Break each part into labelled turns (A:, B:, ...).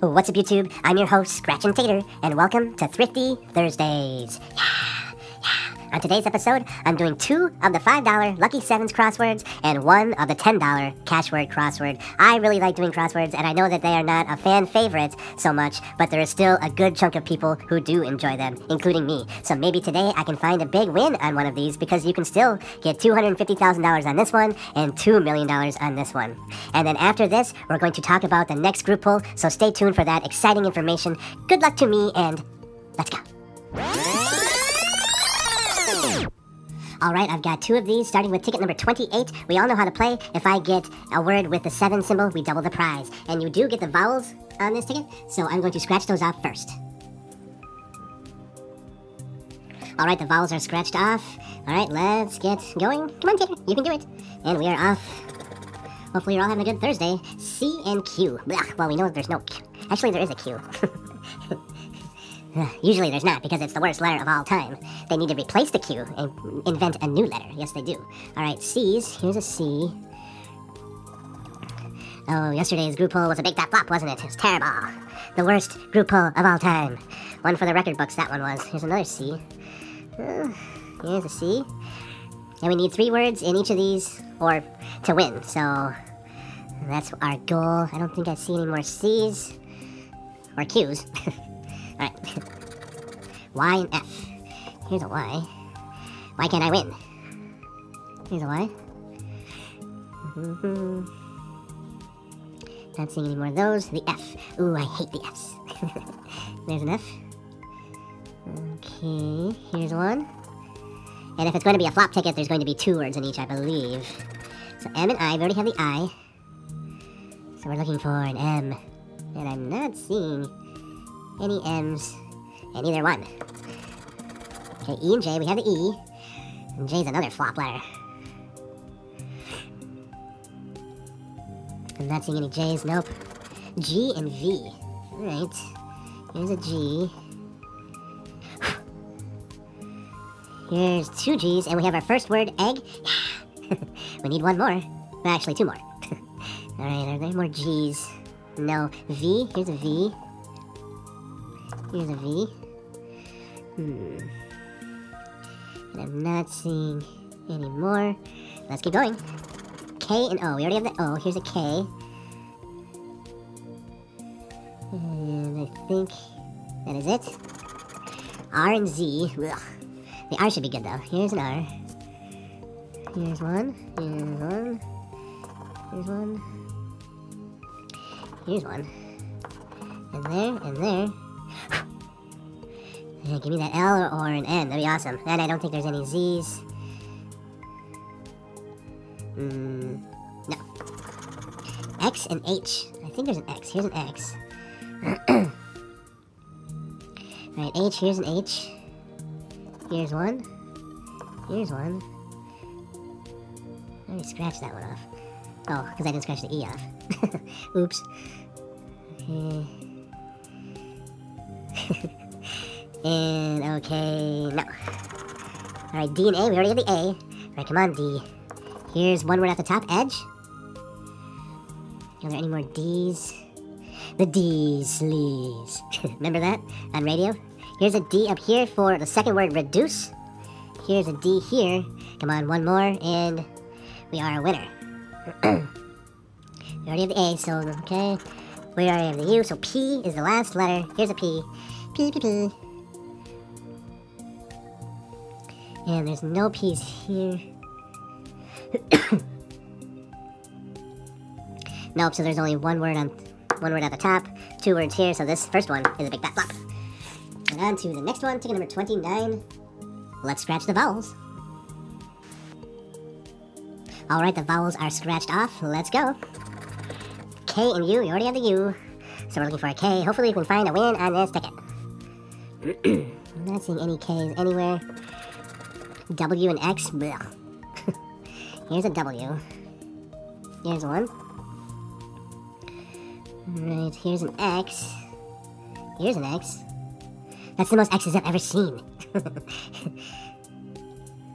A: What's up, YouTube? I'm your host, Scratchin' Tater, and welcome to Thrifty Thursdays. On today's episode, I'm doing 2 of the $5 Lucky 7's crosswords and 1 of the $10 Cashword Crossword. I really like doing crosswords, and I know that they are not a fan favorite so much, but there is still a good chunk of people who do enjoy them, including me. So maybe today I can find a big win on one of these, because you can still get $250,000 on this one and $2 million on this one. And then after this, we're going to talk about the next group pull, so stay tuned for that exciting information. Good luck to me, and let's go. Alright, I've got 2 of these, starting with ticket number 28. We all know how to play. If I get a word with the 7 symbol, we double the prize. And you do get the vowels on this ticket, so I'm going to scratch those off first. Alright, the vowels are scratched off. Alright, let's get going. Come on, Tater, you can do it. And we are off. Hopefully you're all having a good Thursday. C and Q. Blah. Well, we know that there's no Q. Actually, there is a Q. Usually there's not, because it's the worst letter of all time. They need to replace the Q and invent a new letter. Yes, they do. Alright, C's. Here's a C. Oh, yesterday's group pull was a big fat flop, wasn't it? It was terrible. The worst group pull of all time. One for the record books, that one was. Here's another C. Here's a C. And we need 3 words in each of these or to win. So that's our goal. I don't think I see any more C's or Q's. Alright. Y and F. Here's a Y. Why can't I win? Here's a Y. Not seeing any more of those. The F. Ooh, I hate the F's. There's an F. Okay, here's one. And if it's going to be a flop ticket, there's going to be 2 words in each, I believe. So M and I. We already have the I. So we're looking for an M. And I'm not seeing any M's and either one. Okay, E and J, we have the E. And J's another flop letter. I'm not seeing any J's, nope. G and V. Alright. Here's a G. Here's 2 G's, and we have our first word, egg. We need 1 more. Well, actually, 2 more. Alright, are there more G's? No. V, here's a V. Here's a V. And I'm not seeing any more. Let's keep going. K and O. We already have the O. Here's a K. And I think that is it. R and Z. Ugh. The R should be good, though. Here's an R. Here's one. Here's one. Here's one. Here's one. And there, and there. Yeah, give me that L or an N. That'd be awesome. And I don't think there's any Z's. No. X and H. I think there's an X. Here's an X. Alright, H. Here's an H. Here's one. Here's one. Let me scratch that one off. Oh, because I didn't scratch the E off. Oops. Okay. And, okay, no. Alright, D and A, we already have the A. Alright, come on, D. Here's one word at the top, edge. Are there any more D's? The D sleeves. Remember that on radio? Here's a D up here for the second word, reduce. Here's a D here. Come on, 1 more, and we are a winner. We already have the A, so, okay. We already have the U, so P is the last letter. Here's a P. P, P, P. And there's no P's here. Nope, so there's only 1 word at the top, 2 words here, so this first one is a big fat flop. And on to the next one, ticket number 29. Let's scratch the vowels. Alright, the vowels are scratched off. Let's go. K and U, we already have the U. So we're looking for a K. Hopefully we can find a win on this ticket. I'm not seeing any K's anywhere. W and X. Blech. Here's a W. Here's one. Alright, here's an X. Here's an X. That's the most X's I've ever seen.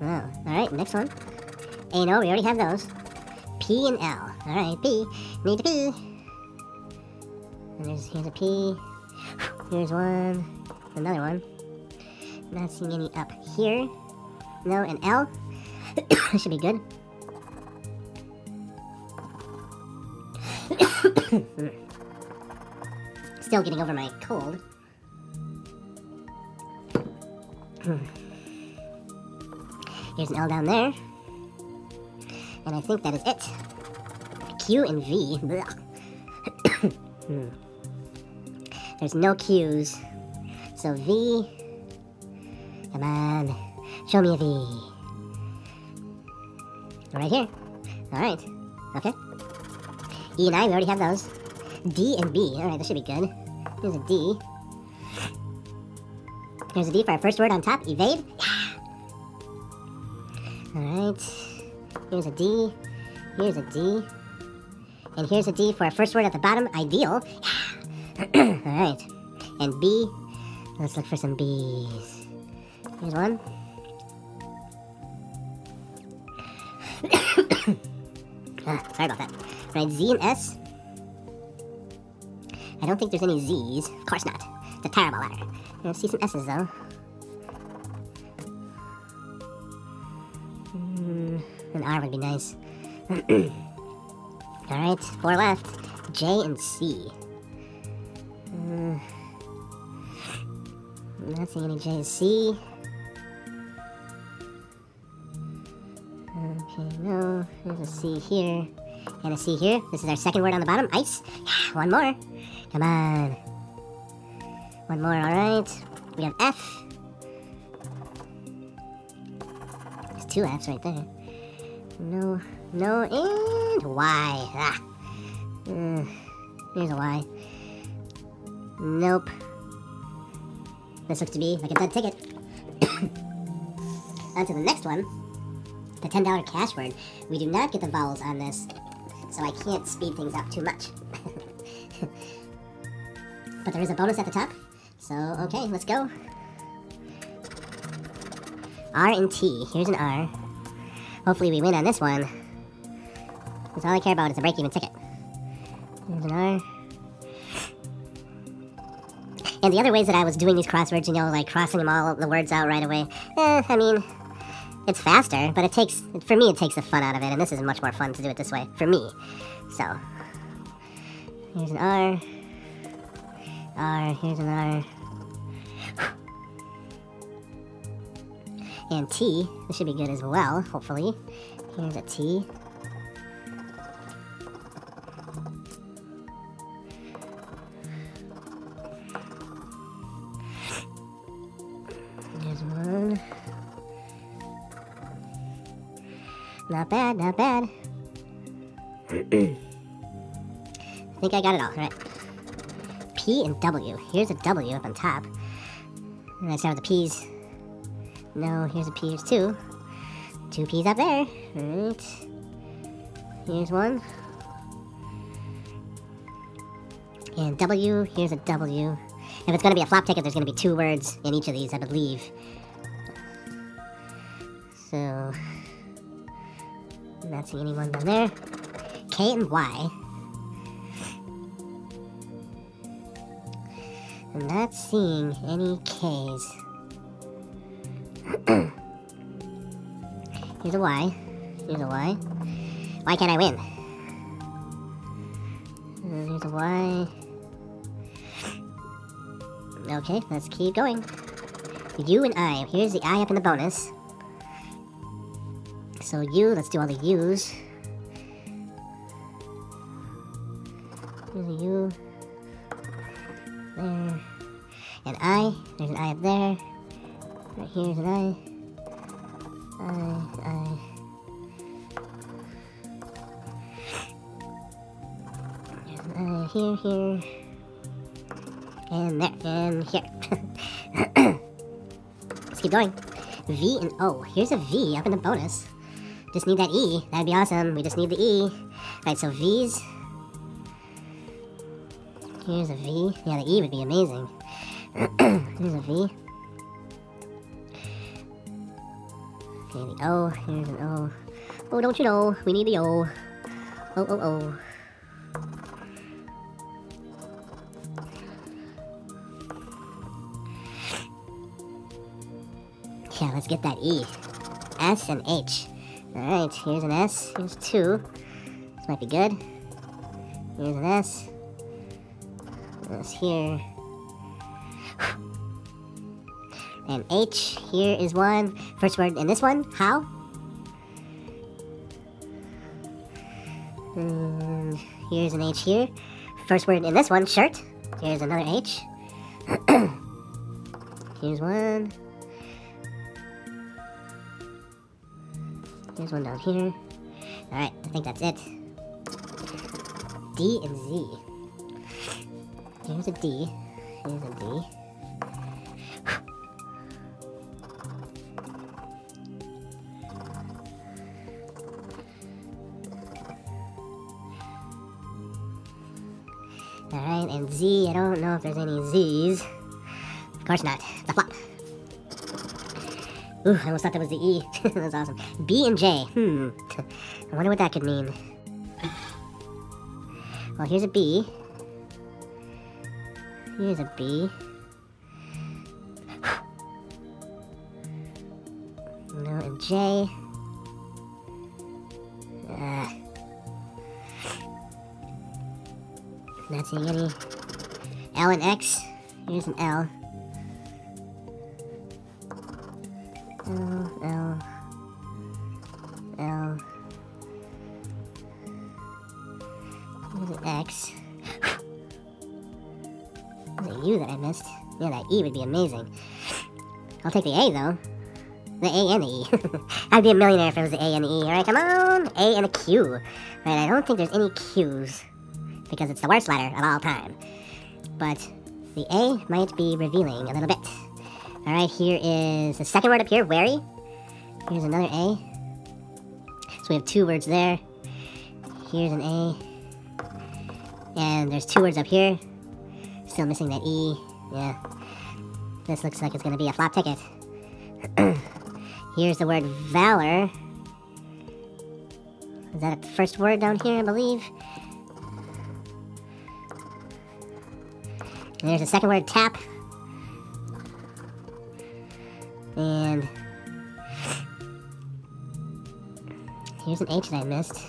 A: Oh, alright, next one. A and O, we already have those. P and L. Alright, P. Need to P. And here's a P. Here's one. Another one. Not seeing any up here. No, an L. Should be good. Still getting over my cold. Here's an L down there. And I think that is it. Q and V. There's no Q's. So V. Come on. Show me a V. Right here. Alright. Okay. E and I, we already have those. D and B. Alright, this should be good. Here's a D. Here's a D for our first word on top. Evade. Alright. Here's a D. Here's a D. And here's a D for our first word at the bottom. Ideal. Alright. And B. Let's look for some B's. Here's one. Sorry about that. Right, Z and S. I don't think there's any Z's. Of course not. It's a terrible letter. Let's see some S's though. An R would be nice. Alright, 4 left. J and C. Not seeing any J and C. Okay, no. There's a C here. And a C here. This is our second word on the bottom. Ice. One more. Come on. One more, alright. We have F. There's 2 F's right there. No, no, and Y. Ah. Here's a Y. Nope. This looks to be like a dead ticket. On to the next one. The $10 cash word. We do not get the vowels on this, so I can't speed things up too much. But there is a bonus at the top. So, okay, let's go. R and T. Here's an R. Hopefully we win on this one. That's all I care about is a break-even ticket. Here's an R. And the other ways that I was doing these crosswords, you know, like crossing them all the words out right away, I mean, it's faster, but it takes, for me, it takes the fun out of it, and this is much more fun to do it this way, for me. So, here's an R. R, here's an R. And T, this should be good as well, hopefully. Here's a T. Here's one. Not bad, not bad. I think I got it all, right? P and W. Here's a W up on top. And I start with the P's. No, here's a P, here's 2. 2 P's up there. Alright. Here's one. And W, here's a W. If it's going to be a flop ticket, there's going to be 2 words in each of these, I believe. So, I'm not seeing anyone down there. K and Y. I'm not seeing any K's. Here's a Y. Here's a Y. Why can't I win? Here's a Y. Okay, let's keep going. U and I. Here's the I up in the bonus. So U, let's do all the U's. Here's a U. There. And I. There's an I up there. Right here's an I. I. There's an I here. And there, and here. Let's keep going. V and O. Here's a V up in the bonus. Just need that E. That'd be awesome. We just need the E. Alright, so V's. Here's a V. Yeah, the E would be amazing. Here's a V. Okay, the O. Here's an O. Oh, don't you know? We need the O. O. Yeah, let's get that E. S and H. Alright, here's an S. Here's 2. This might be good. Here's an S. S here. And H. Here is 1. First word in this one. How? And here's an H here. First word in this one. Shirt. Here's another H. Here's 1. Here's 1 down here. Alright, I think that's it. D and Z. Here's a D. Here's a D. Alright, and Z, I don't know if there's any Z's. Of course not. It's a flop. Ooh, I almost thought that was the E. That was awesome. B and J. I wonder what that could mean. Well, here's a B. Here's a B. No, and J. Not seeing any. L and X. Here's an L. L. Here's an X. There's a U that I missed. Yeah, that E would be amazing. I'll take the A, though. The A and the E. I'd be a millionaire if it was the A and the E. Alright, come on! A and a Q. Right, I don't think there's any Q's, because it's the worst letter of all time. But the A might be revealing a little bit. Alright, here is the second word up here, wary. Here's another A. So we have 2 words there. Here's an A. And there's 2 words up here. Still missing that E. Yeah. This looks like it's going to be a flop ticket. Here's the word valor. Is that the first word down here, I believe? And there's the second word, tap. And here's an H that I missed.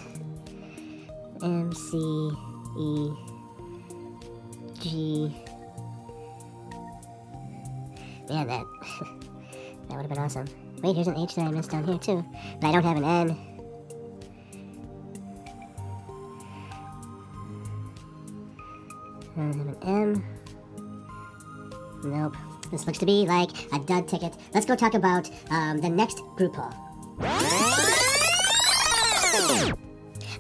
A: M, C, E, G. Man, that would have been awesome. Wait, here's an H that I missed down here too. But I don't have an N. I don't have an M. Nope. This looks to be like a dud ticket. Let's go talk about the next group poll.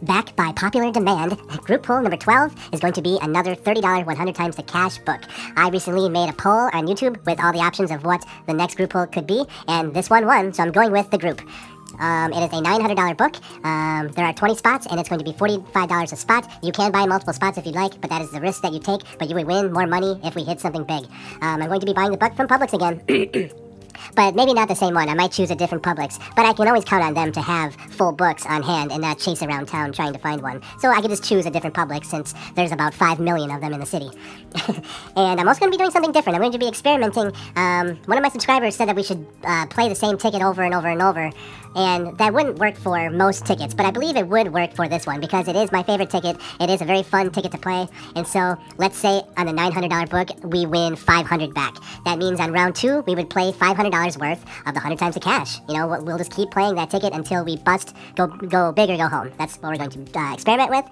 A: Back by popular demand, group poll number 12 is going to be another $30 100 times the cash book. I recently made a poll on YouTube with all the options of what the next group poll could be, and this one won, so I'm going with the group. It is a $900 book. There are 20 spots, and it's going to be $45 a spot. You can buy multiple spots if you'd like, but that is the risk that you take, but you would win more money if we hit something big. I'm going to be buying the book from Publix again. But maybe not the same one. I might choose a different Publix. But I can always count on them to have full books on hand and not chase around town trying to find one. So I could just choose a different Publix since there's about 5 million of them in the city. And I'm also going to be doing something different. I'm going to be experimenting. One of my subscribers said that we should play the same ticket over and over and over. And that wouldn't work for most tickets, but I believe it would work for this one because it is my favorite ticket. It is a very fun ticket to play. And so let's say on the $900 book, we win 500 back. That means on round 2, we would play $500 worth of the 100 times the cash. You know, we'll just keep playing that ticket until we bust, go big or go home. That's what we're going to experiment with.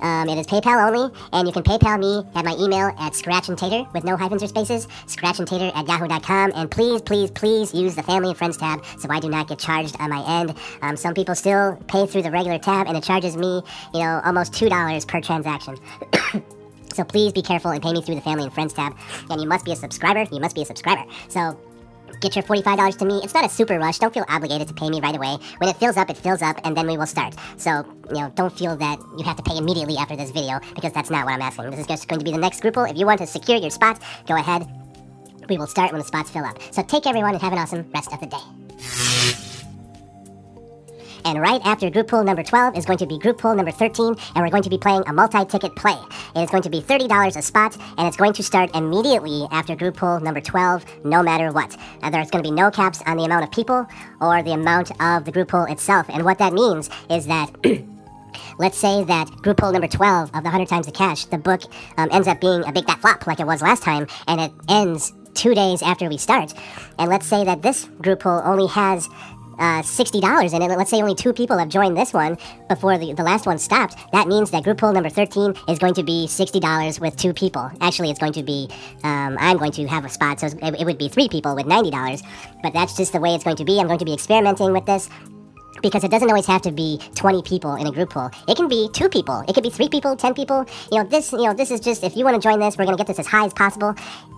A: It is PayPal only, and you can PayPal me at my email at scratchandtater with no hyphens or spaces, scratchandtater@yahoo.com, and please, please, please use the family and friends tab so I do not get charged on my end. Some people still pay through the regular tab, and it charges me, you know, almost $2 per transaction. So please be careful and pay me through the family and friends tab. And you must be a subscriber. You must be a subscriber. So get your $45 to me. It's not a super rush. Don't feel obligated to pay me right away. When it fills up, and then we will start. So, you know, don't feel that you have to pay immediately after this video, because that's not what I'm asking. This is just going to be the next group poll. If you want to secure your spot, go ahead. We will start when the spots fill up. So take care, everyone, and have an awesome rest of the day. And right after group pool number 12 is going to be group pool number 13, and we're going to be playing a multi-ticket play. It is going to be $30 a spot, and it's going to start immediately after group pool number 12, no matter what. There's going to be no caps on the amount of people or the amount of the group pool itself. And what that means is that let's say that group pool number 12 of the 100 times the cash, the book ends up being a big fat flop like it was last time, and it ends 2 days after we start. And let's say that this group pool only has $60 in it. Let's say only 2 people have joined this one before the last one stopped. That means that group pool number 13 is going to be $60 with 2 people. Actually, it's going to be, I'm going to have a spot, so it would be 3 people with $90. But that's just the way it's going to be. I'm going to be experimenting with this, because it doesn't always have to be 20 people in a group pool. It can be 2 people. It could be 3 people, 10 people. This is just, if you want to join this, we're going to get this as high as possible.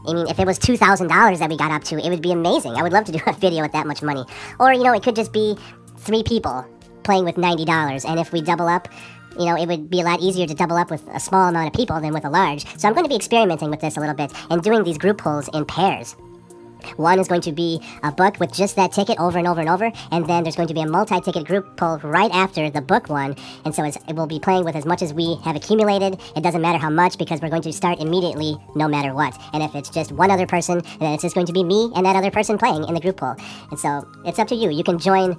A: I mean, if it was $2,000 that we got up to, it would be amazing. I would love to do a video with that much money. Or, it could just be 3 people playing with $90. And if we double up, it would be a lot easier to double up with a small amount of people than with a large. So I'm going to be experimenting with this a little bit and doing these group pulls in pairs. One is going to be a book with just that ticket over and over and over, and then there's going to be a multi-ticket group pull right after the book one, and so it will be playing with as much as we have accumulated. It doesn't matter how much, because we're going to start immediately no matter what. And if it's just one other person, then it's just going to be me and that other person playing in the group pull. And so it's up to you. You can join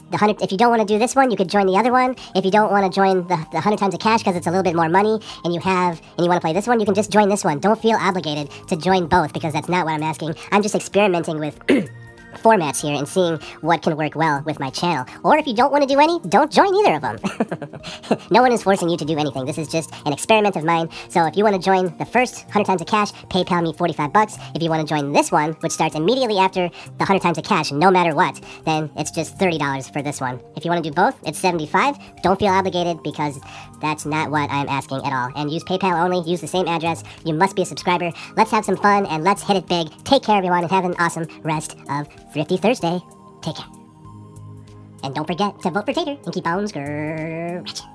A: the 100, if you don't want to do this one, you could join the other one. If you don't want to join the 100 times the cash because it's a little bit more money, and you want to play this one, you can just join this one. Don't feel obligated to join both, because that's not what I'm asking. I'm just experimenting with formats here and seeing what can work well with my channel. Or if you don't want to do any, don't join either of them. No one is forcing you to do anything. This is just an experiment of mine. So if you want to join the first 100 times of cash, PayPal me $45. If you want to join this one, which starts immediately after the 100 times of cash, no matter what, then it's just $30 for this one. If you want to do both, it's $75. Don't feel obligated, because that's not what I'm asking at all. And use PayPal only. Use the same address. You must be a subscriber. Let's have some fun, and let's hit it big. Take care, everyone, and have an awesome rest of Thrifty Thursday. Take care. And don't forget to vote for Tater and keep on scratching.